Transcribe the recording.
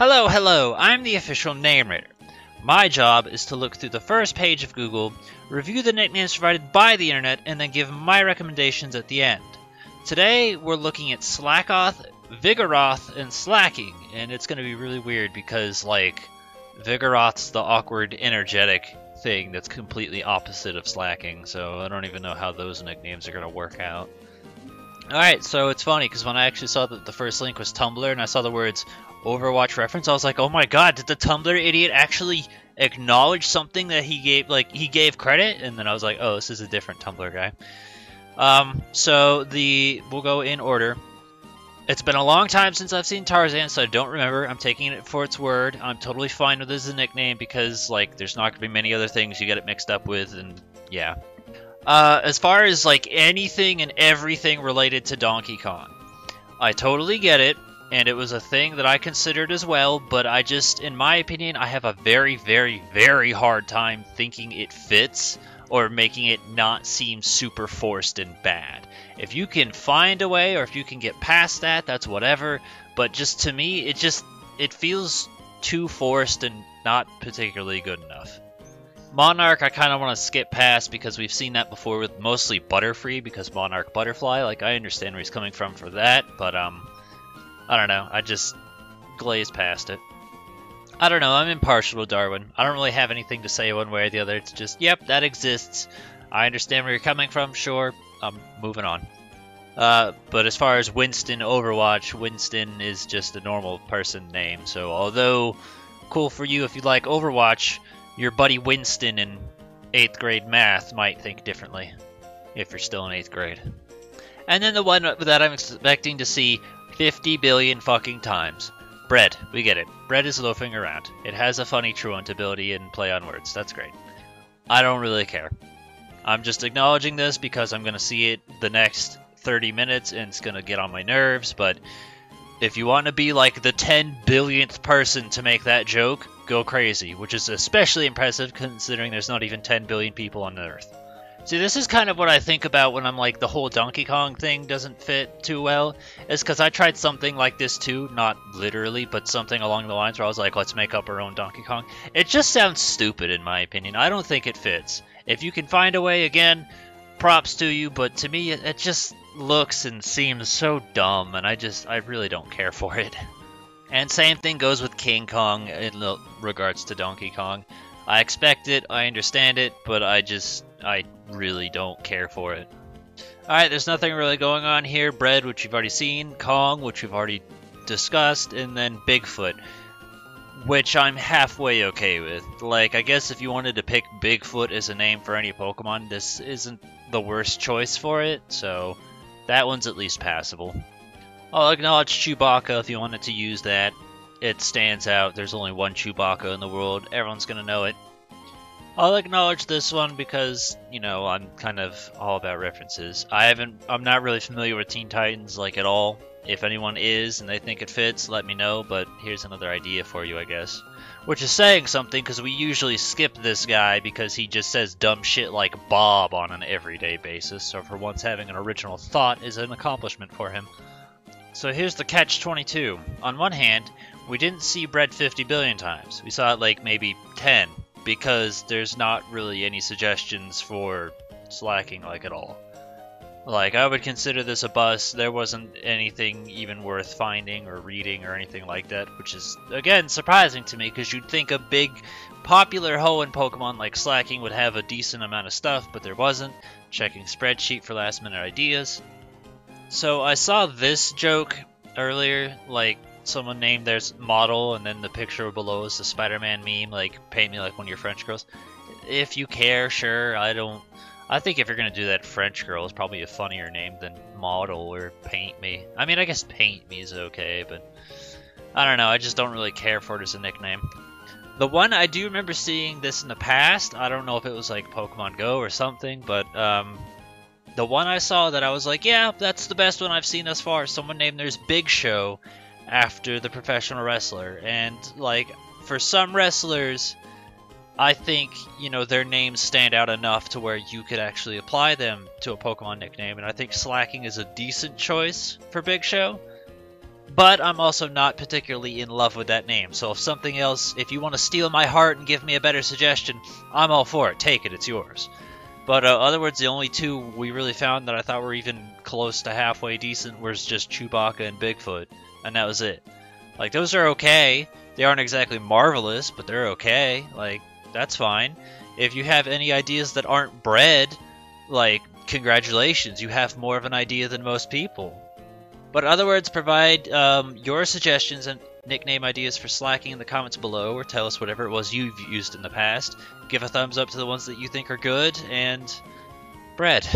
Hello, I'm the official name rater. My job is to look through the first page of Google, review the nicknames provided by the internet, and then give my recommendations at the end. Today, we're looking at Slakoth, Vigoroth, and Slaking, and it's going to be really weird because, Vigoroth's the awkward, energetic thing that's completely opposite of Slaking, so I don't even know how those nicknames are going to work out. Alright, so it's funny, because when I actually saw that the first link was Tumblr, and I saw the words Overwatch reference, I was like, oh my god, did the Tumblr idiot actually acknowledge something that he gave credit? And then I was like, oh, this is a different Tumblr guy. We'll go in order. It's been a long time since I've seen Tarzan, so I don't remember. I'm taking it for its word. I'm totally fine with this as a nickname because, there's not going to be many other things you get it mixed up with, and yeah. As far as, anything and everything related to Donkey Kong, I totally get it. And it was a thing that I considered as well, but in my opinion, I have a very, very, very hard time thinking it fits or making it not seem super forced and bad. If you can find a way or if you can get past that, that's whatever. But just to me, it feels too forced and not particularly good enough. Monarch, I kind of want to skip past because we've seen that before with mostly Butterfree because Monarch Butterfly. I understand where he's coming from for that, but I don't know, I just glazed past it. I don't know, I'm impartial to Darwin. I don't really have anything to say one way or the other. It's just, yep, that exists. I understand where you're coming from, sure. I'm moving on. But as far as Winston Overwatch, Winston is just a normal person name. So although cool for you if you like Overwatch, your buddy Winston in 8th grade math might think differently. If you're still in 8th grade. And then the one that I'm expecting to see 50 billion fucking times. Bread. We get it. Bread is loafing around. It has a funny truant ability and play on words. That's great. I don't really care. I'm just acknowledging this because I'm going to see it the next 30 minutes and it's going to get on my nerves, but if you want to be the 10 billionth person to make that joke, go crazy, which is especially impressive considering there's not even 10 billion people on Earth. See, this is kind of what I think about when I'm the whole Donkey Kong thing doesn't fit too well. It's because I tried something like this too, not literally, but something along the lines where I was like, let's make up our own Donkey Kong. It just sounds stupid in my opinion. I don't think it fits. If you can find a way, again, props to you, but to me, it just looks and seems so dumb, and I really don't care for it. And same thing goes with King Kong in regards to Donkey Kong. I expect it, I understand it, but I really don't care for it. Alright, there's nothing really going on here. Bread, which you've already seen. Kong, which we've already discussed. And then Bigfoot, which I'm halfway okay with. I guess if you wanted to pick Bigfoot as a name for any Pokemon, this isn't the worst choice for it, so that one's at least passable. I'll acknowledge Chewbacca if you wanted to use that. It stands out. There's only one Chewbacca in the world. Everyone's gonna know it. I'll acknowledge this one because, I'm kind of all about references. I'm not really familiar with Teen Titans, at all. If anyone is and they think it fits, let me know, but here's another idea for you, I guess. Which is saying something, because we usually skip this guy because he just says dumb shit like Bob on an everyday basis, so for once having an original thought is an accomplishment for him. So here's the catch-22. On one hand, we didn't see Bread 50 billion times. We saw it maybe 10. Because there's not really any suggestions for Slaking at all. I would consider this a bust. There wasn't anything even worth finding or reading or anything like that, which is, again, surprising to me because you'd think a big popular Hoenn Pokemon like Slaking would have a decent amount of stuff, but there wasn't. Checking spreadsheet for last minute ideas. So I saw this joke earlier, someone named there's model and then the picture below is the Spider-Man meme, paint me like one of your French girls. If you care, sure. I think if you're gonna do that, French girl is probably a funnier name than model or paint me. I mean, I guess paint me is okay, but I don't know, I just don't really care for it as a nickname. The one I do remember seeing this in the past, I don't know if it was Pokemon Go or something, but the one I saw that I was like, yeah, that's the best one I've seen thus far. Someone named there's Big Show after the professional wrestler, and for some wrestlers I think their names stand out enough to where you could actually apply them to a Pokemon nickname, and I think Slaking is a decent choice for Big Show. But I'm also not particularly in love with that name, so if you want to steal my heart and give me a better suggestion, I'm all for it. Take it, it's yours. But other words, the only two we really found that I thought were even close to halfway decent was just Chewbacca and Bigfoot, and that was it. Like, those are okay. They aren't exactly marvelous, but they're okay. Like, that's fine. If you have any ideas that aren't bred, like, congratulations, you have more of an idea than most people. But in other words, provide your suggestions and nickname ideas for Slaking in the comments below, or tell us whatever it was you've used in the past. Give a thumbs up to the ones that you think are good, and bread.